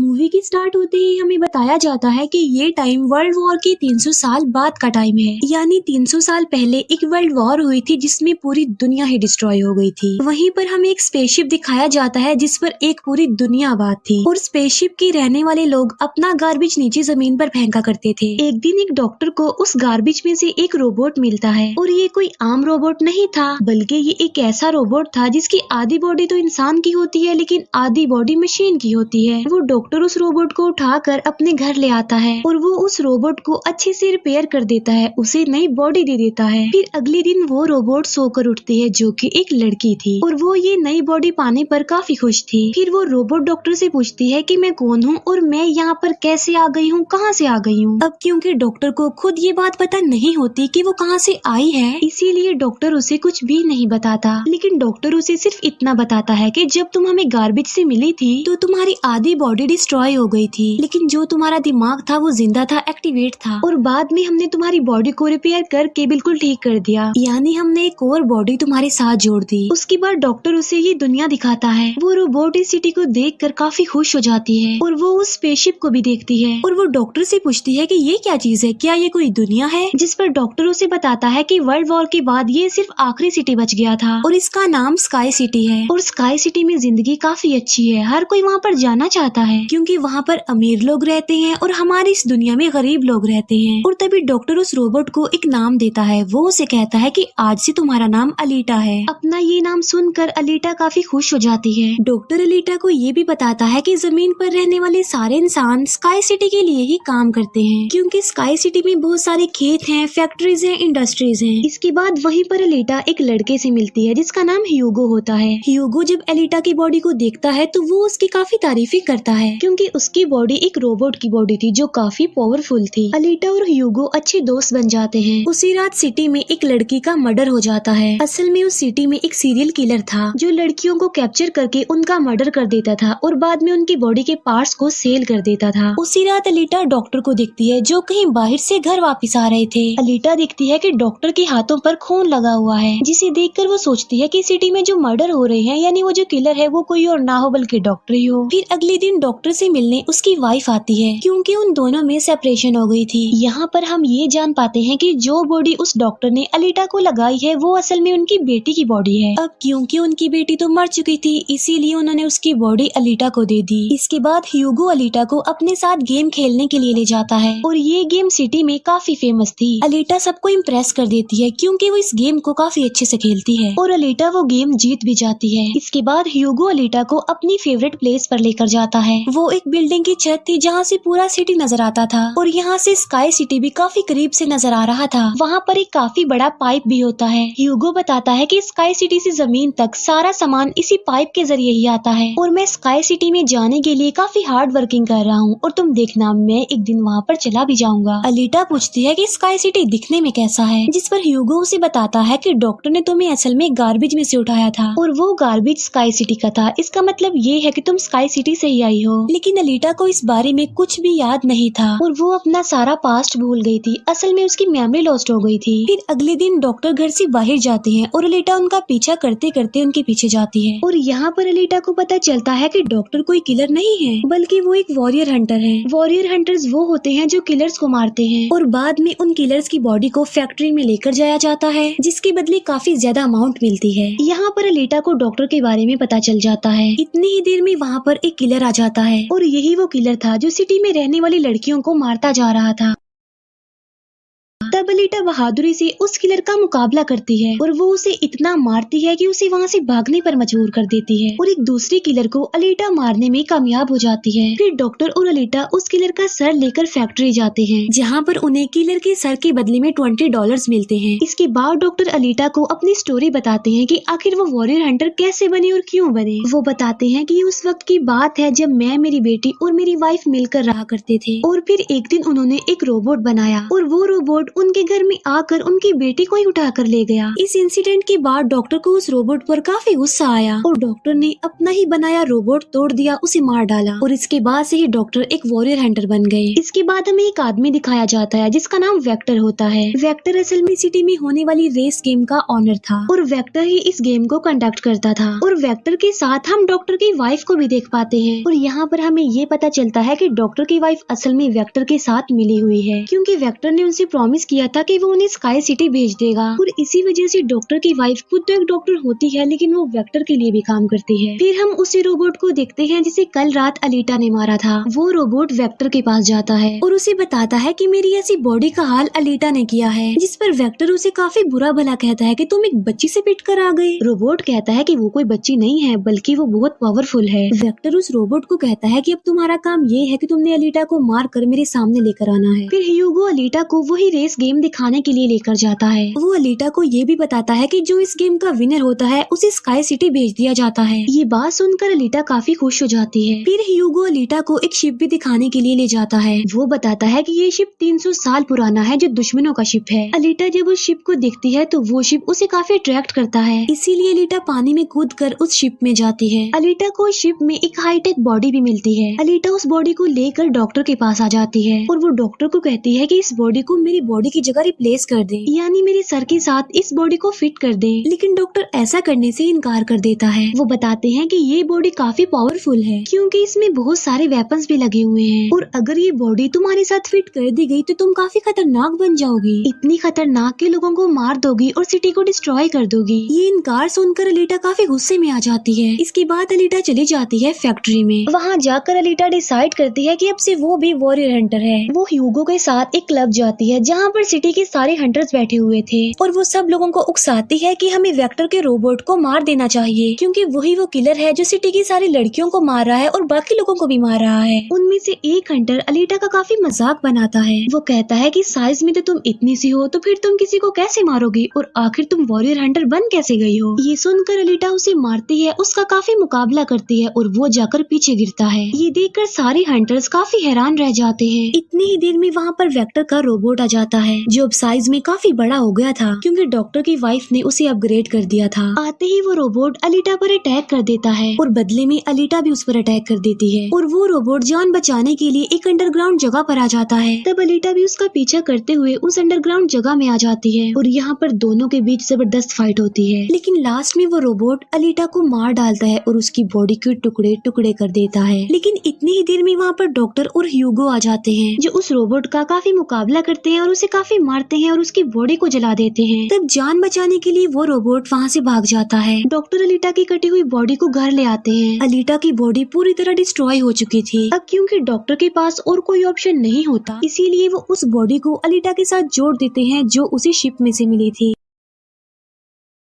Movie की start होते ही हमें बताया जाता है कि ये टाइम वर्ल्ड वॉर के 300 साल बाद का टाइम है। यानी 300 साल पहले एक वर्ल्ड वॉर हुई थी जिसमें पूरी दुनिया ही डिस्ट्रॉय हो गई थी। वहीं पर हमें एक स्पेसशिप दिखाया जाता है जिस पर एक पूरी दुनिया आबाद थी और स्पेसशिप के रहने वाले लोग अपना गार्बेज नीचे जमीन पर फेंका करते थे। एक दिन एक डॉक्टर को उस गार्बेज में से एक रोबोट मिलता है और ये कोई आम रोबोट नहीं था, बल्कि ये एक ऐसा रोबोट था जिसकी आधी बॉडी तो इंसान की होती है लेकिन आधी बॉडी मशीन की होती है। वो डॉक्टर उस रोबोट को उठाकर अपने घर ले आता है और वो उस रोबोट को अच्छे से रिपेयर कर देता है, उसे नई बॉडी दे देता है। फिर अगले दिन वो रोबोट सोकर उठती है जो कि एक लड़की थी और वो ये नई बॉडी पाने पर काफी खुश थी। फिर वो रोबोट डॉक्टर से पूछती है कि मैं कौन हूँ और मैं यहाँ पर कैसे आ गई हूँ, कहाँ से आ गई हूँ। अब क्योंकि डॉक्टर को खुद ये बात पता नहीं होती कि वो कहाँ से आई है, इसीलिए डॉक्टर उसे कुछ भी नहीं बताता। लेकिन डॉक्टर उसे सिर्फ इतना बताता है कि जब तुम हमें गार्बेज से मिली थी तो तुम्हारी आधी बॉडी डिस्ट्रॉय हो गई थी, लेकिन जो तुम्हारा दिमाग था वो जिंदा था, एक्टिवेट था, और बाद में हमने तुम्हारी बॉडी को रिपेयर करके बिल्कुल ठीक कर दिया। यानी हमने एक और बॉडी तुम्हारे साथ जोड़ दी। उसके बाद डॉक्टर उसे ये दुनिया दिखाता है। वो रोबोट इस सिटी को देखकर काफी खुश हो जाती है और वो उस स्पेसशिप को भी देखती है और वो डॉक्टर से पूछती है कि ये क्या चीज है, क्या ये कोई दुनिया है। जिस पर डॉक्टर उसे बताता है कि वर्ल्ड वॉर के बाद ये सिर्फ आखिरी सिटी बच गया था और इसका नाम स्काई सिटी है। और स्काई सिटी में जिंदगी काफी अच्छी है, हर कोई वहाँ पर जाना चाहता है क्योंकि वहाँ पर अमीर लोग रहते हैं और हमारी इस दुनिया में गरीब लोग रहते हैं। और तभी डॉक्टर उस रोबोट को एक नाम देता है। वो उसे कहता है कि आज से तुम्हारा नाम अलीटा है। अपना ये नाम सुनकर अलीटा काफी खुश हो जाती है। डॉक्टर अलीटा को ये भी बताता है कि जमीन पर रहने वाले सारे इंसान स्काई सिटी के लिए ही काम करते हैं क्योंकि स्काई सिटी में बहुत सारे खेत हैं, फैक्ट्रीज हैं, इंडस्ट्रीज हैं। इसके बाद वहीं पर अलीटा एक लड़के से मिलती है जिसका नाम ह्यूगो होता है। ह्यूगो जब अलीटा की बॉडी को देखता है तो वो उसकी काफी तारीफें करता है क्योंकि उसकी बॉडी एक रोबोट की बॉडी थी जो काफी पावरफुल थी। अलीटा और ह्यूगो अच्छे दोस्त बन जाते हैं। उसी रात सिटी में एक लड़की का मर्डर हो जाता है। असल में उस सिटी में एक सीरियल किलर था जो लड़कियों को कैप्चर करके उनका मर्डर कर देता था और बाद में उनकी बॉडी के पार्ट्स को सेल कर देता था। उसी रात अलीटा डॉक्टर को देखती है जो कहीं बाहर से घर वापस आ रहे थे। अलीटा देखती है कि डॉक्टर के हाथों पर खून लगा हुआ है, जिसे देखकर वो सोचती है कि सिटी में जो मर्डर हो रहे हैं यानी वो जो किलर है वो कोई और ना हो बल्कि डॉक्टर ही हो। फिर अगले दिन डॉक्टर से मिलने उसकी वाइफ आती है क्योंकि उन दोनों में सेपरेशन हो गई थी। यहाँ पर हम ये जान पाते हैं कि जो बॉडी उस डॉक्टर ने अलीटा को लगाई है वो असल में उनकी बेटी की बॉडी है। अब क्योंकि उनकी बेटी तो मर चुकी थी इसीलिए उन्होंने उसकी बॉडी अलीटा को दे दी। इसके बाद ह्यूगो अलीटा को अपने साथ गेम खेलने के लिए ले जाता है और ये गेम सिटी में काफी फेमस थी। अलीटा सबको इम्प्रेस कर देती है क्योंकि वो इस गेम को काफी अच्छे से खेलती है और अलीटा वो गेम जीत भी जाती है। इसके बाद ह्यूगो अलीटा को अपनी फेवरेट प्लेस पर लेकर जाता है। वो एक बिल्डिंग की छत थी जहाँ से पूरा सिटी नजर आता था और यहाँ से स्काई सिटी भी काफी करीब से नजर आ रहा था। वहाँ पर एक काफी बड़ा पाइप भी होता है। ह्यूगो बताता है कि स्काई सिटी से जमीन तक सारा सामान इसी पाइप के जरिए ही आता है और मैं स्काई सिटी में जाने के लिए काफी हार्ड वर्किंग कर रहा हूँ और तुम देखना मैं एक दिन वहाँ पर चला भी जाऊंगा। अलीटा पूछती है कि स्काई सिटी दिखने में कैसा है, जिस पर ह्यूगो उसे बताता है कि डॉक्टर ने तुम्हें असल में गार्बेज में से उठाया था और वो गार्बेज स्काई सिटी का था। इसका मतलब ये है कि तुम स्काई सिटी से ही आई हो। लेकिन अलीटा को इस बारे में कुछ भी याद नहीं था और वो अपना सारा पास्ट भूल गई थी। असल में उसकी मेमोरी लॉस्ट हो गई थी। फिर अगले दिन डॉक्टर घर से बाहर जाते हैं और अलीटा उनका पीछा करते करते उनके पीछे जाती है और यहाँ पर अलीटा को पता चलता है कि डॉक्टर कोई किलर नहीं है बल्कि वो एक वॉरियर हंटर है। वॉरियर हंटर्स वो होते हैं जो किलर्स को मारते हैं और बाद में उन किलर्स की बॉडी को फैक्ट्री में लेकर जाया जाता है जिसके बदले काफी ज्यादा अमाउंट मिलती है। यहाँ पर अलीटा को डॉक्टर के बारे में पता चल जाता है। इतनी ही देर में वहाँ पर एक किलर आ जाता है और यही वो किलर था जो सिटी में रहने वाली लड़कियों को मारता जा रहा था। तब अलीटा बहादुरी से उस किलर का मुकाबला करती है और वो उसे इतना मारती है कि उसे वहाँ से भागने पर मजबूर कर देती है और एक दूसरे किलर को अलीटा मारने में कामयाब हो जाती है। फिर डॉक्टर और अलीटा उस किलर का सर लेकर फैक्ट्री जाते हैं जहाँ पर उन्हें किलर के सर के बदले में $20 मिलते हैं। इसके बाद डॉक्टर अलीटा को अपनी स्टोरी बताते हैं कि आखिर वो वॉरियर हंटर कैसे बने और क्यों बने। वो बताते हैं कि उस वक्त की बात है जब मैं, मेरी बेटी और मेरी वाइफ मिलकर रहा करते थे और फिर एक दिन उन्होंने एक रोबोट बनाया और वो रोबोट उन उनके घर में आकर उनकी बेटी को ही उठा कर ले गया। इस इंसिडेंट के बाद डॉक्टर को उस रोबोट पर काफी गुस्सा आया और डॉक्टर ने अपना ही बनाया रोबोट तोड़ दिया, उसे मार डाला और इसके बाद से ही डॉक्टर एक वॉरियर हंटर बन गए। इसके बाद हमें एक आदमी दिखाया जाता है जिसका नाम वेक्टर होता है। वेक्टर असल में सिटी में होने वाली रेस गेम का ऑनर था और वेक्टर ही इस गेम को कंडक्ट करता था। और वेक्टर के साथ हम डॉक्टर की वाइफ को भी देख पाते हैं और यहाँ पर हमें ये पता चलता है कि डॉक्टर की वाइफ असल में वेक्टर के साथ मिली हुई है, क्योंकि वेक्टर ने उनसे प्रॉमिस किया था कि वो उन्हें स्काई सिटी भेज देगा। और इसी वजह से डॉक्टर की वाइफ खुद तो एक डॉक्टर होती है लेकिन वो वेक्टर के लिए भी काम करती है। फिर हम उसी रोबोट को देखते हैं जिसे कल रात अलीटा ने मारा था। वो रोबोट वेक्टर के पास जाता है और उसे बताता है कि मेरी ऐसी बॉडी का हाल अलीटा ने किया है, जिस पर वेक्टर उसे काफी बुरा भला कहता है कि तुम एक बच्ची से पिट कर आ गए। रोबोट कहता है कि वो कोई बच्ची नहीं है बल्कि वो बहुत पावरफुल है। वेक्टर उस रोबोट को कहता है कि अब तुम्हारा काम ये है कि तुमने अलीटा को मार कर मेरे सामने लेकर आना है। फिर ह्यूगो अलीटा को वही रेस गेम दिखाने के लिए लेकर जाता है। वो अलीटा को ये भी बताता है कि जो इस गेम का विनर होता है उसे स्काई सिटी भेज दिया जाता है। ये बात सुनकर अलीटा काफी खुश हो जाती है। फिर ह्यूगो अलीटा को एक शिप भी दिखाने के लिए ले जाता है। वो बताता है कि ये शिप 300 साल पुराना है जो दुश्मनों का शिप है। अलीटा जब उस शिप को देखती है तो वो शिप उसे काफी अट्रैक्ट करता है, इसीलिए अलीटा पानी में कूद कर उस शिप में जाती है। अलीटा को शिप में एक हाईटेक बॉडी भी मिलती है। अलीटा उस बॉडी को लेकर डॉक्टर के पास आ जाती है और वो डॉक्टर को कहती है कि इस बॉडी को मेरी बॉडी की जगह रिप्लेस कर दे, यानी मेरे सर के साथ इस बॉडी को फिट कर दे। लेकिन डॉक्टर ऐसा करने से इनकार कर देता है। वो बताते हैं कि ये बॉडी काफी पावरफुल है क्योंकि इसमें बहुत सारे वेपन्स भी लगे हुए हैं और अगर ये बॉडी तुम्हारे साथ फिट कर दी गई तो तुम काफी खतरनाक बन जाओगी, इतनी खतरनाक कि लोगों को मार दोगी और सिटी को डिस्ट्रॉय कर दोगी। ये इनकार सुनकर अलीटा काफी गुस्से में आ जाती है। इसके बाद अलीटा चली जाती है फैक्ट्री में। वहाँ जाकर अलीटा डिसाइड करती है कि अब से वो भी वॉरियर हंटर है। वो ह्यूगो के साथ एक क्लब जाती है जहाँ पर सिटी के सारे हंटर्स बैठे हुए थे और वो सब लोगों को उकसाती है कि हमें वेक्टर के रोबोट को मार देना चाहिए क्योंकि वही वो किलर है जो सिटी की सारी लड़कियों को मार रहा है और बाकी लोगों को भी मार रहा है। उनमें से एक हंटर अलीटा का काफी मजाक बनाता है। वो कहता है कि साइज में तो तुम इतनी सी हो तो फिर तुम किसी को कैसे मारोगी और आखिर तुम वॉरियर हंटर बन कैसे गई हो। ये सुनकर अलीटा उसे मारती है, उसका काफी मुकाबला करती है और वो जाकर पीछे गिरता है। ये देखकर सारे हंटर्स काफी हैरान रह जाते हैं। इतनी ही देर में वहाँ पर वेक्टर का रोबोट आ जाता है जो अब साइज में काफी बड़ा हो गया था क्योंकि डॉक्टर की वाइफ ने उसे अपग्रेड कर दिया था। आते ही वो रोबोट अलीटा पर अटैक कर देता है और बदले में अलीटा भी उस पर अटैक कर देती है और वो रोबोट जान बचाने के लिए एक अंडरग्राउंड जगह पर आ जाता है। तब अलीटा भी उसका पीछा करते हुए उस अंडरग्राउंड जगह में आ जाती है और यहाँ पर दोनों के बीच जबरदस्त फाइट होती है। लेकिन लास्ट में वो रोबोट अलीटा को मार डालता है और उसकी बॉडी के टुकड़े टुकड़े कर देता है। लेकिन इतनी ही देर में वहाँ पर डॉक्टर और ह्यूगो आ जाते हैं जो उस रोबोट का काफी मुकाबला करते हैं और उसे काफी मारते हैं और उसकी बॉडी को जला देते हैं। तब जान बचाने के लिए वो रोबोट वहाँ से भाग जाता है। डॉक्टर अलीटा की कटी हुई बॉडी को घर ले आते हैं। अलीटा की बॉडी पूरी तरह डिस्ट्रॉय हो चुकी थी। अब क्योंकि डॉक्टर के पास और कोई ऑप्शन नहीं होता इसीलिए वो उस बॉडी को अलीटा के साथ जोड़ देते हैं जो उसी शिप में से मिली थी।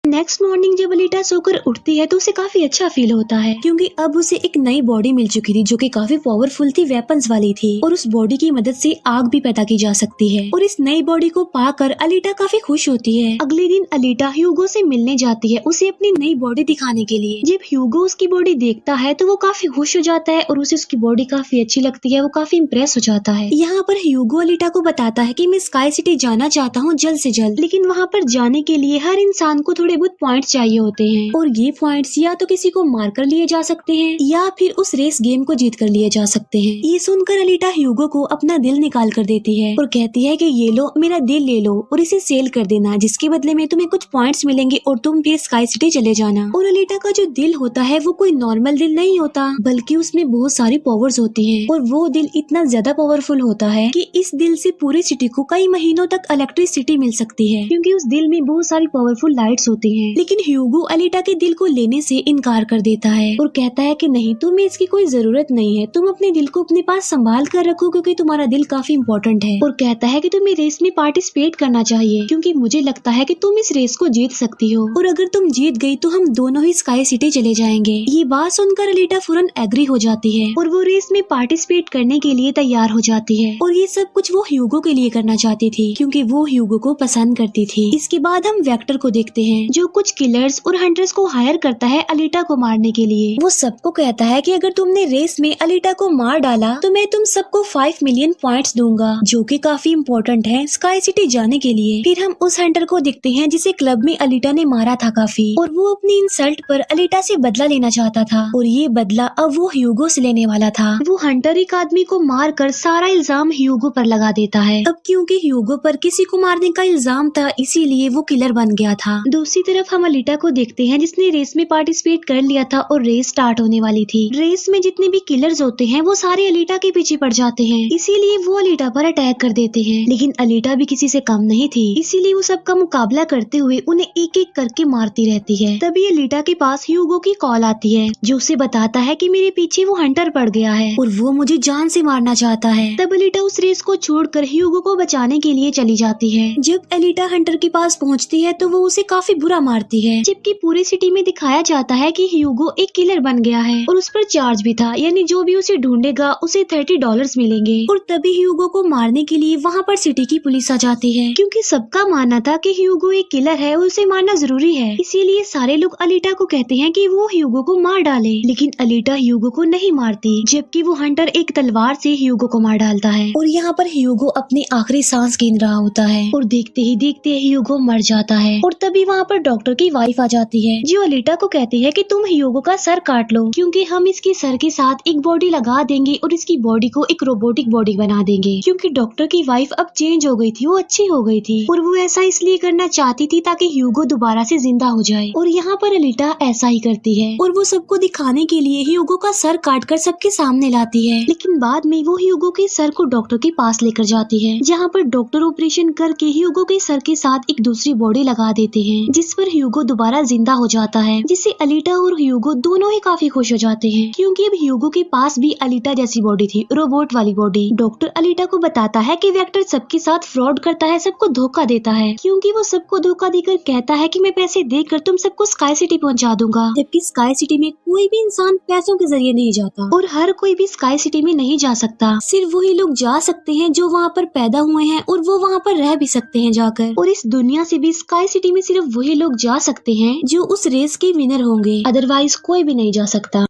नेक्स्ट मॉर्निंग जब अलीटा सोकर उठती है तो उसे काफी अच्छा फील होता है क्योंकि अब उसे एक नई बॉडी मिल चुकी थी जो कि काफी पावरफुल थी, वेपन्स वाली थी और उस बॉडी की मदद से आग भी पैदा की जा सकती है। और इस नई बॉडी को पाकर अलीटा काफी खुश होती है। अगले दिन अलीटा ह्यूगो से मिलने जाती है उसे अपनी नई बॉडी दिखाने के लिए। जब ह्यूगो उसकी बॉडी देखता है तो वो काफी खुश हो जाता है और उसे उसकी बॉडी काफी अच्छी लगती है। वो काफी इम्प्रेस हो जाता है। यहाँ पर ह्यूगो अलीटा को बताता है कि मैं स्काई सिटी जाना चाहता हूँ जल्द से जल्द, लेकिन वहाँ पर जाने के लिए हर इंसान को थोड़े बहुत पॉइंट्स चाहिए होते हैं और ये पॉइंट्स या तो किसी को मारकर लिए जा सकते हैं या फिर उस रेस गेम को जीत कर लिए जा सकते हैं। ये सुनकर अलीटा ह्यूगो को अपना दिल निकाल कर देती है और कहती है कि ये लो, मेरा दिल ले लो और इसे सेल कर देना, जिसके बदले में तुम्हें कुछ पॉइंट्स मिलेंगे और तुम फिर स्काई सिटी चले जाना। और अलीटा का जो दिल होता है वो कोई नॉर्मल दिल नहीं होता बल्कि उसमें बहुत सारी पावर्स होती है और वो दिल इतना ज्यादा पावरफुल होता है कि इस दिल से पूरी सिटी को कई महीनों तक इलेक्ट्रिसिटी मिल सकती है क्योंकि उस दिल में बहुत सारी पावरफुल लाइट्स होती है। लेकिन ह्यूगो अलीटा के दिल को लेने से इनकार कर देता है और कहता है कि नहीं, तुम्हें इसकी कोई जरूरत नहीं है, तुम अपने दिल को अपने पास संभाल कर रखो क्योंकि तुम्हारा दिल काफी इम्पोर्टेंट है। और कहता है कि तुम्हें रेस में पार्टिसिपेट करना चाहिए क्योंकि मुझे लगता है कि तुम इस रेस को जीत सकती हो और अगर तुम जीत गई तो हम दोनों ही स्काई सिटी चले जाएंगे। ये बात सुनकर अलीटा फौरन एग्री हो जाती है और वो रेस में पार्टिसिपेट करने के लिए तैयार हो जाती है और ये सब कुछ वो ह्यूगो के लिए करना चाहती थी क्योंकि वो ह्यूगो को पसंद करती थी। इसके बाद हम वेक्टर को देखते हैं जो जो कुछ किलर्स और हंटर्स को हायर करता है अलीटा को मारने के लिए। वो सबको कहता है कि अगर तुमने रेस में अलीटा को मार डाला तो मैं तुम सबको 5 मिलियन पॉइंट्स दूंगा, जो कि काफी इम्पोर्टेंट है स्काई सिटी जाने के लिए। फिर हम उस हंटर को देखते हैं जिसे क्लब में अलीटा ने मारा था काफी, और वो अपनी इंसल्ट पर अलीटा से बदला लेना चाहता था, और ये बदला अब वो ह्यूगो से लेने वाला था। वो हंटर एक आदमी को मार कर सारा इल्जाम ह्यूगो पर लगा देता है। अब क्योंकि ह्यूगो पर किसी को मारने का इल्जाम था, इसीलिए वो किलर बन गया था। दूसरी तरफ हम अलीटा को देखते हैं जिसने रेस में पार्टिसिपेट कर लिया था और रेस स्टार्ट होने वाली थी। रेस में जितने भी किलर्स होते हैं वो सारे अलीटा के पीछे पड़ जाते हैं, इसीलिए वो अलीटा पर अटैक कर देते हैं। लेकिन अलीटा भी किसी से कम नहीं थी, इसीलिए वो सबका मुकाबला करते हुए उन्हें एक एक करके मारती रहती है। तभी अलीटा के पास ह्यूगो की कॉल आती है, जो उसे बताता है कि मेरे पीछे वो हंटर पड़ गया है और वो मुझे जान से मारना चाहता है। तब अलीटा उस रेस को छोड़कर ह्यूगो को बचाने के लिए चली जाती है। जब अलीटा हंटर के पास पहुंचती है तो वो उसे काफी बुरा मारती है, जबकि पूरी सिटी में दिखाया जाता है कि ह्यूगो एक किलर बन गया है और उस पर चार्ज भी था, यानी जो भी उसे ढूंढेगा उसे $30 मिलेंगे। और तभी ह्यूगो को मारने के लिए वहाँ पर सिटी की पुलिस आ जाती है, क्योंकि सबका मानना था कि ह्यूगो एक किलर है और उसे मारना जरूरी है। इसीलिए सारे लोग अलीटा को कहते हैं कि वो ह्यूगो को मार डाले, लेकिन अलीटा ह्यूगो को नहीं मारती, जबकि वो हंटर एक तलवार से ह्यूगो को मार डालता है। और यहाँ पर ह्यूगो अपनी आखिरी सांस गिन रहा होता है और देखते ही देखते ह्यूगो मर जाता है। और तभी वहाँ पर डॉक्टर की वाइफ आ जाती है, जो अलीटा को कहती है कि तुम ह्यूगो का सर काट लो, क्योंकि हम इसके सर के साथ एक बॉडी लगा देंगे और इसकी बॉडी को एक रोबोटिक बॉडी बना देंगे। क्योंकि डॉक्टर की वाइफ अब चेंज हो गई थी, वो अच्छी हो गई थी और वो ऐसा इसलिए करना चाहती थी ताकि ह्यूगो दोबारा से जिंदा हो जाए। और यहाँ पर अलीटा ऐसा ही करती है और वो सबको दिखाने के लिए ह्यूगो का सर काट कर सबके सामने लाती है। लेकिन बाद में वो ह्यूगो के सर को डॉक्टर के पास लेकर जाती है, जहाँ पर डॉक्टर ऑपरेशन करके ह्यूगो के सर के साथ एक दूसरी बॉडी लगा देते हैं, जिस पर ह्यूगो दोबारा जिंदा हो जाता है, जिससे अलीटा और ह्यूगो दोनों ही काफी खुश हो जाते हैं, क्योंकि अब ह्यूगो के पास भी अलीटा जैसी बॉडी थी, रोबोट वाली बॉडी। डॉक्टर अलीटा को बताता है कि वेक्टर सबके साथ फ्रॉड करता है, सबको धोखा देता है, क्योंकि वो सबको धोखा देकर कहता है कि मैं पैसे देकर तुम सबको स्काई सिटी पहुंचा दूंगा, जबकि स्काई सिटी में कोई भी इंसान पैसों के जरिए नहीं जाता और हर कोई भी स्काई सिटी में नहीं जा सकता। सिर्फ वही लोग जा सकते हैं जो वहाँ पर पैदा हुए हैं और वो वहाँ पर रह भी सकते हैं जाकर। और इस दुनिया से भी स्काई सिटी में सिर्फ वही लोग जा सकते हैं जो उस रेस के विनर होंगे, अदरवाइज कोई भी नहीं जा सकता।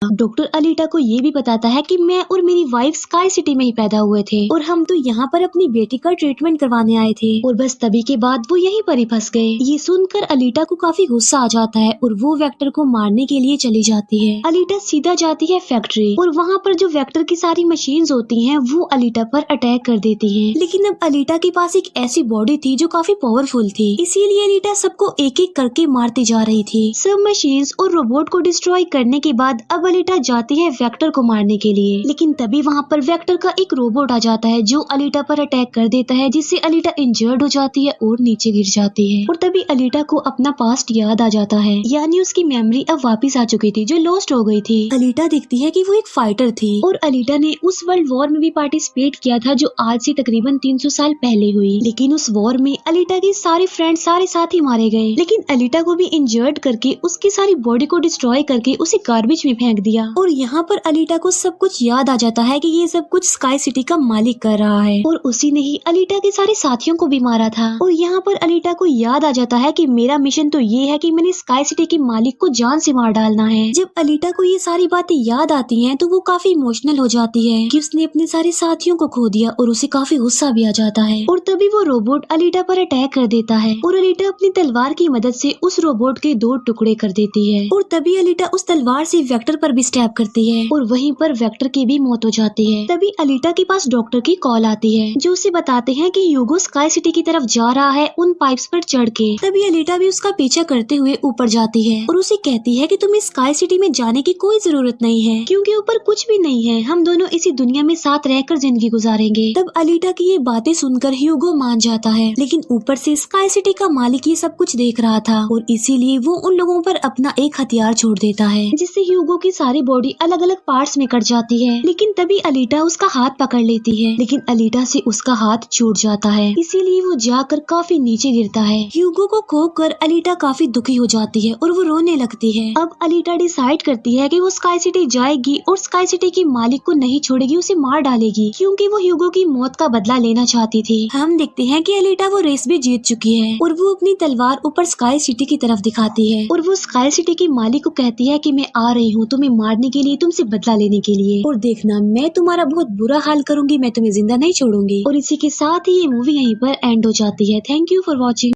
डॉक्टर अलीटा को ये भी बताता है कि मैं और मेरी वाइफ स्काई सिटी में ही पैदा हुए थे और हम तो यहाँ पर अपनी बेटी का ट्रीटमेंट करवाने आए थे, और बस तभी के बाद वो यहीं पर ही फंस गए। ये सुनकर अलीटा को काफी गुस्सा आ जाता है और वो वेक्टर को मारने के लिए चली जाती है। अलीटा सीधा जाती है फैक्ट्री और वहाँ पर जो वेक्टर की सारी मशीन्स होती हैं वो अलीटा पर अटैक कर देती हैं। लेकिन अब अलीटा के पास एक ऐसी बॉडी थी जो काफी पावरफुल थी, इसीलिए अलीटा सबको एक एक करके मारती जा रही थी। सब मशीन्स और रोबोट को डिस्ट्रॉय करने के बाद अब अलीटा जाती है वेक्टर को मारने के लिए, लेकिन तभी वहाँ पर वेक्टर का एक रोबोट आ जाता है जो अलीटा पर अटैक कर देता है, जिससे अलीटा इंजर्ड हो जाती है और नीचे गिर जाती है। और तभी अलीटा को अपना पास्ट याद आ जाता है, यानी उसकी मेमोरी अब वापस आ चुकी थी जो लॉस्ट हो गई थी। अलीटा देखती है कि वो एक फाइटर थी और अलीटा ने उस वर्ल्ड वॉर में भी पार्टिसिपेट किया था जो आज से तकरीबन 300 साल पहले हुई। लेकिन उस वॉर में अलीटा के सारे फ्रेंड सारे साथी मारे गए, लेकिन अलीटा को भी इंजर्ड करके उसकी सारी बॉडी को डिस्ट्रॉय करके उसे गार्बेज में फेंक दिया। और यहाँ पर अलीटा को सब कुछ याद आ जाता है कि ये सब कुछ स्काई सिटी का मालिक कर रहा है और उसी ने ही अलीटा के सारे साथियों को भी मारा था। और यहाँ पर अलीटा को याद आ जाता है कि मेरा मिशन तो ये है कि मैंने स्काई सिटी के मालिक को जान से मार डालना है। जब अलीटा को ये सारी बातें याद आती हैं तो वो काफी इमोशनल हो जाती है कि उसने अपने सारे साथियों को खो दिया और उसे काफी गुस्सा भी आ जाता है। और तभी वो रोबोट अलीटा पर अटैक कर देता है और अलीटा अपनी तलवार की मदद से उस रोबोट के 2 टुकड़े कर देती है। और तभी अलीटा उस तलवार से वेक्टर पर भी स्टैब करती है और वहीं पर वेक्टर की भी मौत हो जाती है। तभी अलीटा के पास डॉक्टर की कॉल आती है जो उसे बताते हैं कि ह्यूगो स्काई सिटी की तरफ जा रहा है उन पाइप्स पर चढ़ के। तभी अलीटा भी उसका पीछा करते हुए ऊपर जाती है और उसे कहती है कि तुम्हें स्काई सिटी में जाने की कोई जरूरत नहीं है, क्योंकि ऊपर कुछ भी नहीं है, हम दोनों इसी दुनिया में साथ रहकर जिंदगी गुजारेंगे। तब अलीटा की ये बातें सुनकर ह्यूगो मान जाता है, लेकिन ऊपर से स्काई सिटी का मालिक ये सब कुछ देख रहा था और इसीलिए वो उन लोगों पर अपना एक हथियार छोड़ देता है, जिससे ह्यूगो की सारी सारी बॉडी अलग अलग पार्ट्स में कट जाती है। लेकिन तभी अलीटा उसका हाथ पकड़ लेती है, लेकिन अलीटा से उसका हाथ छूट जाता है, इसीलिए वो जाकर काफी नीचे गिरता है। ह्यूगो को खोकर अलीटा काफी दुखी हो जाती है और वो रोने लगती है। अब अलीटा डिसाइड करती है कि वो स्काई सिटी जाएगी और स्काई सिटी की मालिक को नहीं छोड़ेगी, उसे मार डालेगी, क्योंकि वो ह्यूगो की मौत का बदला लेना चाहती थी। हम देखते हैं कि अलीटा वो रेस भी जीत चुकी है और वो अपनी तलवार ऊपर स्काई सिटी की तरफ दिखाती है और वो स्काई सिटी की मालिक को कहती है कि मैं आ रही हूँ तुम्हें मारने के लिए, तुमसे बदला लेने के लिए, और देखना मैं तुम्हारा बहुत बुरा हाल करूंगी, मैं तुम्हें जिंदा नहीं छोड़ूंगी। और इसी के साथ ही ये मूवी यहीं पर एंड हो जाती है। Thank you for watching.